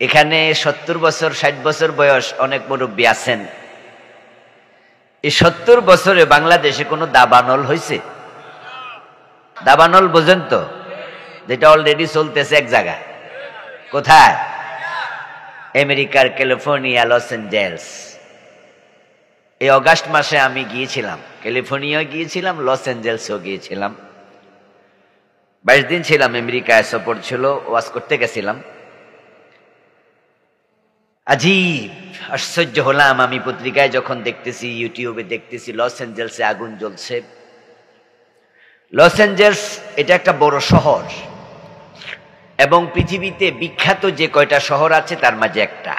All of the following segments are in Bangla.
এখানে 70 বছর 60 বছর বয়স অনেক মুরব্বী আছেন। এই 70 বছরে বাংলাদেশে কোনো দাবানল হয়েছে? দাবানল বোঝেন তো, যেটা অলরেডি চলতেছে এক জায়গায়। কোথায়? আমেরিকার ক্যালিফোর্নিয়া, লস এঞ্জেলস। এই অগাস্ট মাসে আমি গিয়েছিলাম, ক্যালিফোর্নিয়া গিয়েছিলাম, লস এঞ্জেলসেও গিয়েছিলাম। 22 দিন ছিলাম, আমেরিকায় সফর ছিল, ওয়াজ করতে গেছিলাম। আজীব আশ্চর্য হলাম আমি, পত্রিকায় যখন দেখতেছি, ইউটিউবে দেখতেছি লস এঞ্জেলসে আগুন জ্বলছে। লস এঞ্জেলস এটা একটা বড় শহর এবং পৃথিবীতে বিখ্যাত যে কয়টা শহর আছে তার মাঝে একটা।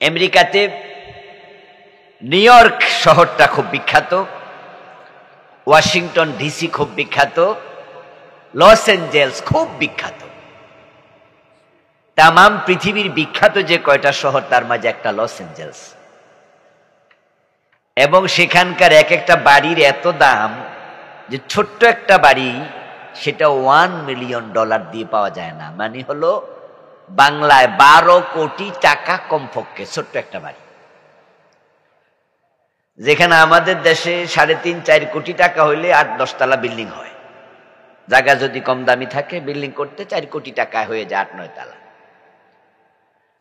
আমেরিকাতে নিউ ইয়র্ক শহরটা খুব বিখ্যাত, ওয়াশিংটন ডিসি খুব বিখ্যাত, লস এঞ্জেলস খুব বিখ্যাত। তামাম পৃথিবীর বিখ্যাত যে কয়টা শহর তার মাঝে একটা লস এঞ্জেলস। এবং সেখানকার এক একটা বাড়ির এত দাম যে ছোট্ট একটা বাড়ি সেটা $1 মিলিয়ন দিয়ে পাওয়া যায় না, মানে হলো বাংলায় 12 কোটি টাকা কমপক্ষে ছোট্ট একটা বাড়ি। যেখানে আমাদের দেশে 3.5-4 কোটি টাকা হইলে 8-10 তলা বিল্ডিং হয়। জায়গা যদি কম দামি থাকে বিল্ডিং করতে 4 কোটি টাকা হয়ে যায় 8-9 তলা।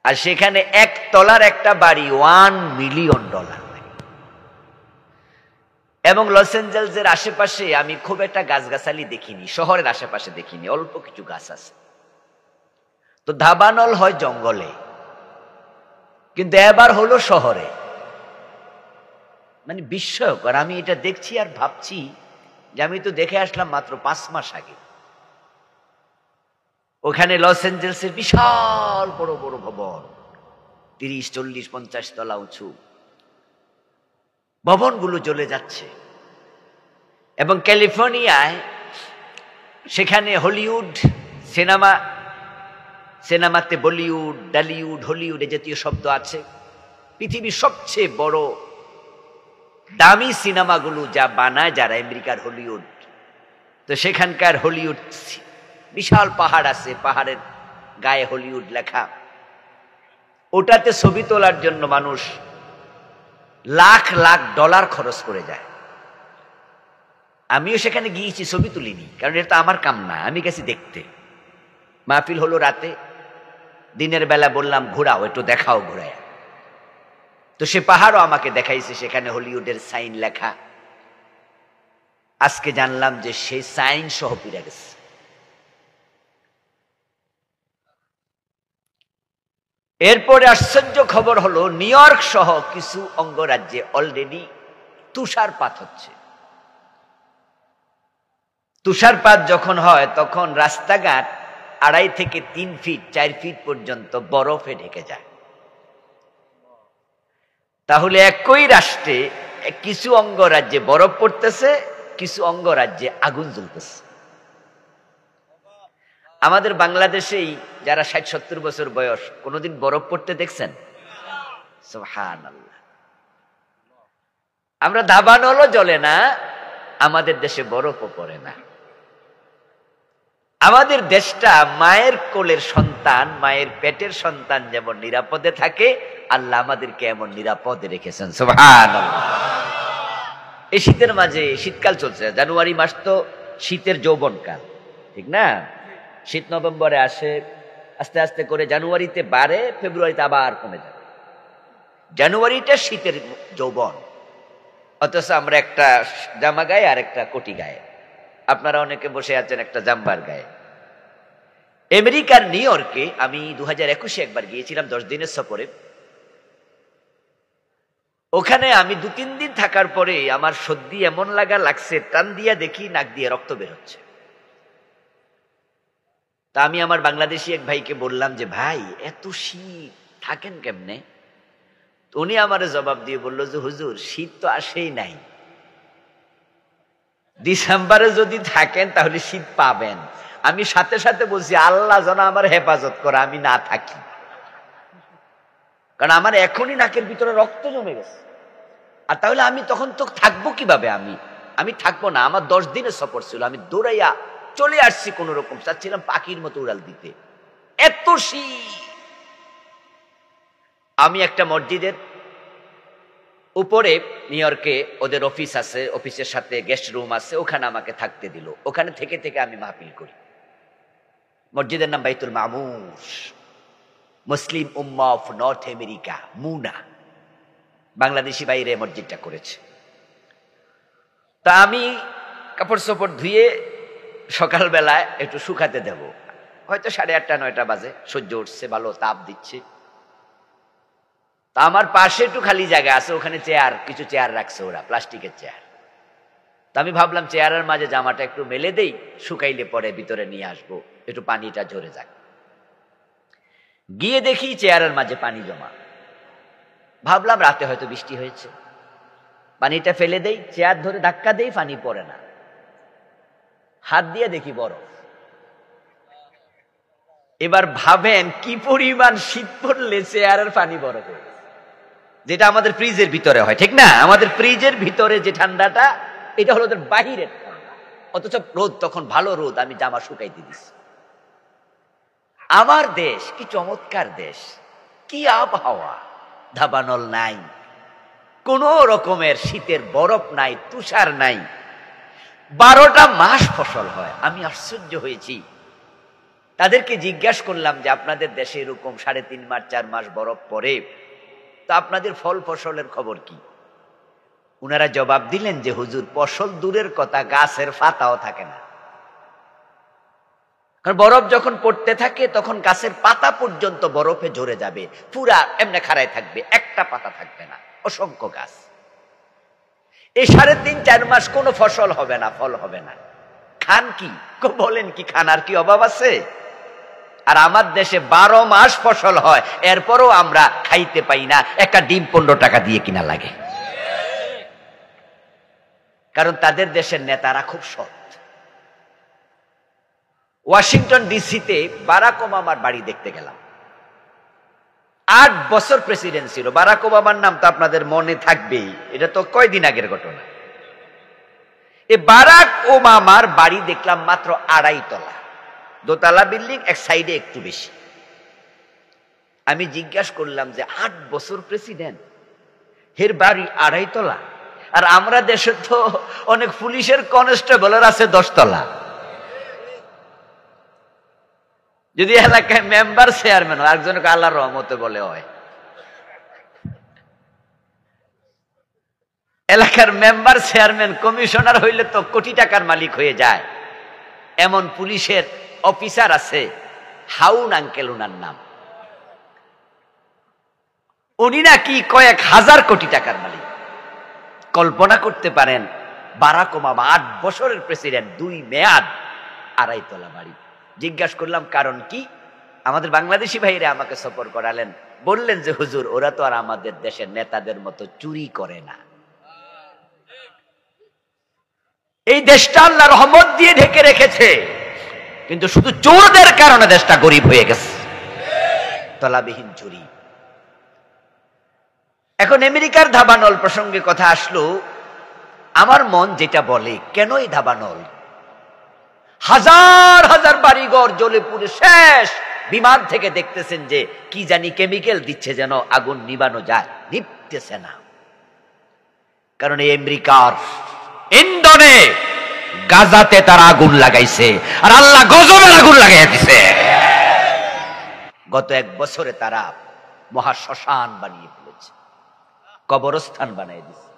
আর সেখানে 1 তলার একটা বাড়ি $1 মিলিয়ন। এবং লস এঞ্জেলসের আশেপাশে আমি খুব একটা গাছগাছালি দেখিনি, শহরের আশেপাশে দেখিনি, অল্প কিছু গাছ আছে। তো দাবানল হয় জঙ্গলে, কিন্তু এবার হলো শহরে। মানে বিস্ময়কর। আমি এটা দেখছি আর ভাবছি যে আমি তো দেখে আসলাম মাত্র 5 মাস আগে। ওখানে লস এঞ্জেলসের বিশাল বড় বড় ভবন, 30, 40, 50 তলা উঁচু ভবনগুলো জ্বলে যাচ্ছে। এবং ক্যালিফোর্নিয়ায় সেখানে হলিউড সিনেমাতে বলিউড, ডালিউড, হলিউড এ জাতীয় শব্দ আছে। পৃথিবীর সবচেয়ে বড় দামি সিনেমাগুলো যা বানায় যারা, আমেরিকার হলিউড, তো সেখানকার হলিউড বিশাল পাহাড় আছে, পাহাড়ের গায়ে হলিউড লেখা। ওটাতে ছবি তোলার জন্য মানুষ লাখ লাখ ডলার খরচ করে যায়। আমিও সেখানে গিয়েছি, ছবি তুলিনি, কারণ এটা তো আমার কাম না, আমি গেছি দেখতে। মাহফিল হলো রাতে, দিনের বেলা বললাম ঘোরাও, একটু দেখাও ঘোরায়। তো সে পাহাড়ও আমাকে দেখাইছে, সেখানে হলিউডের সাইন লেখা। আজকে জানলাম যে সেই সাইন সহ পিড়ে গেছে। এরপরে আশ্চর্য খবর হলো নিউ ইয়র্ক সহ কিছু অঙ্গরাজ্যে অলরেডি তুষারপাত হচ্ছে। তুষারপাত যখন হয় তখন রাস্তাঘাট 2.5 থেকে 3 ফিট 4 ফিট পর্যন্ত বরফে ঢেকে যায়। তাহলে একই রাষ্ট্রে কিছু অঙ্গরাজ্যে বরফ পড়তেছে, কিছু অঙ্গরাজ্যে আগুন জ্বলতেছে। আমাদের বাংলাদেশেই যারা 60-70 বছর বয়স, কোনোদিন বরফ পড়তে দেখছেন? সুবহানাল্লাহ। আমরা দাবানলও জ্বলে না, আমাদের দেশে বরফও পড়ে না। আমাদের দেশটা মায়ের কোলের সন্তান, মায়ের পেটের সন্তান যেমন নিরাপদে থাকে, আল্লাহ আমাদেরকে এমন নিরাপদে রেখেছেন। সুবহানাল্লাহ। এই শীতের মাঝে, শীতকাল চলছে, জানুয়ারি মাস তো শীতের যৌবনকাল, ঠিক না? শীত নভেম্বরে আসে, আস্তে আস্তে করে জানুয়ারিতে বাড়ে, ফেব্রুয়ারিতে আবার কমে যাবে। জানুয়ারিটা শীতের যৌবন, অথচ আমরা একটা জামা গায়ে আর একটা কোটি গায়ে। আপনারা অনেকে বসে আছেন একটা জাম্বার গায়ে। আমেরিকার নিউ ইয়র্কে আমি 2021-এ একবার গিয়েছিলাম 10 দিনের সফরে। ওখানে আমি 2-3 দিন থাকার পরে আমার সর্দি এমন লাগছে, টান দিয়া দেখি নাক দিয়ে রক্ত বের হচ্ছে। তা আমি আমার বাংলাদেশি এক ভাইকে বললাম যে ভাই এত শীত থাকেন কেমনে? উনি আমার জবাব দিয়ে বলল যে হুজুর শীত তো আসেই নাই, ডিসেম্বরে যদি থাকেন তাহলে শীত পাবেন। আমি সাথে সাথে বলছি আল্লাহ যেন আমার হেফাজত করে আমি না থাকি, কারণ আমার এখনই নাকের ভিতরে রক্ত জমে গেছে। আর তাহলে আমি তখন তো থাকবো কিভাবে? আমি থাকবো না। আমার 10 দিনের সফর ছিল, আমি দৌড়াইয়া চলে আসছি কোন রকম, চাচ্ছিলাম পাখির মতো উড়াল দিতে। এত শীত। আমি একটা মসজিদের উপরে, নিউ ইয়র্কে ওদের অফিস আছে, অফিসের সাথে গেস্ট রুম আছে, ওখানে আমাকে থাকতে দিল। ওখানে থেকে থেকে আমি মাহফিল করি। মসজিদের নাম বাইতুল মামুর, মুসলিম উম্মাহ অফ নর্থ আমেরিকা, মুনা। বাংলাদেশি বাইরে মসজিদটা করেছে। তা আমি কাপড় চোপড় ধুয়ে সকালবেলায় একটু শুকাতে দেব, হয়তো 8:30 9টা বাজে, সূর্য উঠছে, ভালো তাপ দিচ্ছে। তা আমার পাশে একটু খালি জায়গা আছে, ওখানে চেয়ার, কিছু চেয়ার রাখছে ওরা, প্লাস্টিকের চেয়ার। তা আমি ভাবলাম চেয়ারের মাঝে জামাটা একটু মেলে দেই, শুকাইলে পরে ভিতরে নিয়ে আসবো, একটু পানিটা ঝরে যাক। গিয়ে দেখি চেয়ারের মাঝে পানি জমা। ভাবলাম রাতে হয়তো বৃষ্টি হয়েছে, পানিটা ফেলে দেই, চেয়ার ধরে ধাক্কা দেই, পানি পড়ে না। হাত দিয়ে দেখি বরফ। এবার ভাবেন কি পরিমাণ শীত পড়লে চেয়ারের পানি বরফ হয়ে গেছে। যেটা আমাদের ফ্রিজের ভিতরে হয়, ঠিক না? আমাদের ফ্রিজের ভিতরে যে ঠান্ডাটা, এটা হলো ওদের বাহিরের ঠান্ডা। অথচ রোদ তখন ভালো রোদ, আমি জামা শুকাইতে দিছি। আমার দেশ কি চমৎকার দেশ, কি আবহাওয়া, দাবানল নাই, কোন রকমের শীতের বরফ নাই, তুষার নাই, 12টা মাস ফসল হয়। আমি আশ্চর্য হয়েছি। তাদেরকে জিজ্ঞাসা করলাম যে আপনাদের দেশে এরকম 3.5 মাস 4 মাস বরফ পড়ে, তো আপনাদের ফল ফসলের খবর কি? উনারা জবাব দিলেন যে হুজুর, ফসল দূরের কথা, গাছের পাতাও থাকে না। কারণ বরফ যখন পড়তে থাকে তখন গাছের পাতা পর্যন্ত বরফে ঝরে যাবে, পুরা এমনি খাড়ায় থাকবে, একটা পাতা থাকবে না, অসংখ্য গাছ। এই 3.5 4 মাস কোনো ফসল হবে না, ফল হবে না। খান কি? বলেন কি, খানার কি অভাব আছে? আর আমার দেশে 12 মাস ফসল হয়, এরপরও আমরা খাইতে পাই না, একটা ডিম 15 টাকা দিয়ে কিনা লাগে। কারণ তাদের দেশের নেতারা খুব সৎ। ওয়াশিংটন ডিসিতে বারাক ওবামার বাড়ি দেখতে গেলাম। 8 বছর প্রেসিডেন্ট ছিল। বারাক ওবামার নাম তো আপনাদের মনে থাকবেই, এটা তো কয়দিন আগের ঘটনা। এই বারাক ওবামার বাড়ি দেখলাম মাত্র 2.5 তলা, দোতলা বিল্ডিং, এক সাইডে একটু বেশি। আমি জিজ্ঞাসা করলাম যে 8 বছর প্রেসিডেন্ট, এর বাড়ি 2.5 তলা? আর আমরা দেশে তো অনেক পুলিশের কনস্টেবলের আছে 10 তলা। যদি এলাকায় মেম্বার চেয়ারম্যান হয়, একজনকে আল্লাহর রহমতে বলে হয়, এলাকার মেম্বার চেয়ারম্যান কমিশনার হইলে তো কোটি টাকার মালিক হয়ে যায়। এমন পুলিশের অফিসার আছে, হাউন আঙ্কেল ওনার নাম, উনি নাকি কয়েক হাজার কোটি টাকার মালিক। কল্পনা করতে পারেন, বারাক ওবামা 8 বছরের প্রেসিডেন্ট, 2 মেয়াদ, 2.5 তলা বাড়ি। জিজ্ঞাসা করলাম কারণ কি? আমাদের বাংলাদেশি ভাইরা আমাকে সফর করালেন, বললেন যে হুজুর, ওরা তো আর আমাদের দেশের নেতাদের মতো চুরি করে না। এই দেশটা আল্লাহ রহমত দিয়ে ঢেকে রেখেছে, কিন্তু শুধু চোরদের কারণে দেশটা গরিব হয়ে গেছে, তলাবিহীন চুরি। এখন আমেরিকার দাবানল প্রসঙ্গে কথা আসলো, আমার মন যেটা বলে, কেন এই দাবানল? হাজার হাজার বাড়িঘর জ্বলে পুড়ে শেষ। বিমান থেকে দেখতেছেন যে কি জানি কেমিক্যাল দিচ্ছে যেন আগুন নিবানো যায়, নিভতেছে না। কারণ এই আমেরিকার ইন্ধনে গাজাতে তারা আগুন লাগাইছে, আর আল্লাহ গজবের আগুন লাগাইয়া দিছে। গত 1 বছরে তারা মহা শ্মশান বানিয়ে ফেলেছে, কবরস্থান বানিয়ে দিয়েছে,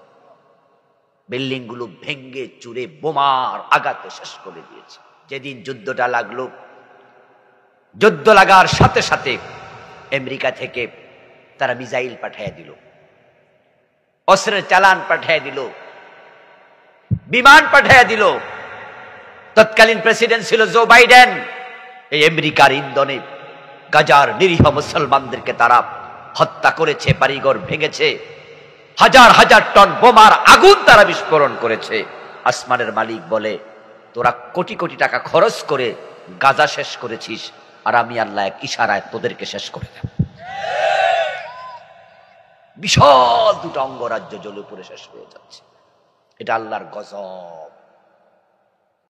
বিল্ডিং গুলো ভেঙ্গে চুরে বোমার আঘাতে শেষ করে দিয়েছে। যেদিন যুদ্ধটা লাগলো, যুদ্ধ লাগার সাথে সাথে আমেরিকা থেকে তারা মিসাইল পাঠিয়ে দিল, অস্ত্রের চালান পাঠিয়ে দিল, বিমান পাঠিয়ে দিল। তৎকালীন প্রেসিডেন্ট ছিল জো বাইডেন। এই আমেরিকার ইন্ধনে গাজার নিরীহ মুসলমানদেরকে তারা হত্যা করেছে, বাড়িঘর ভেঙেছে, হাজার হাজার টন বোমার আগুন তারা বিস্ফোরণ করেছে। আসমানের মালিক বলে, তোরা কোটি কোটি টাকা খরচ করে গাজা শেষ করেছিস, আর আমি আল্লাহ এক ইশারায় তোদেরকে শেষ করে দেব। বিশাল 2টা অঙ্গরাজ্য জ্বলে পুড়ে শেষ হয়ে যাচ্ছে। এটা আল্লাহর গজব।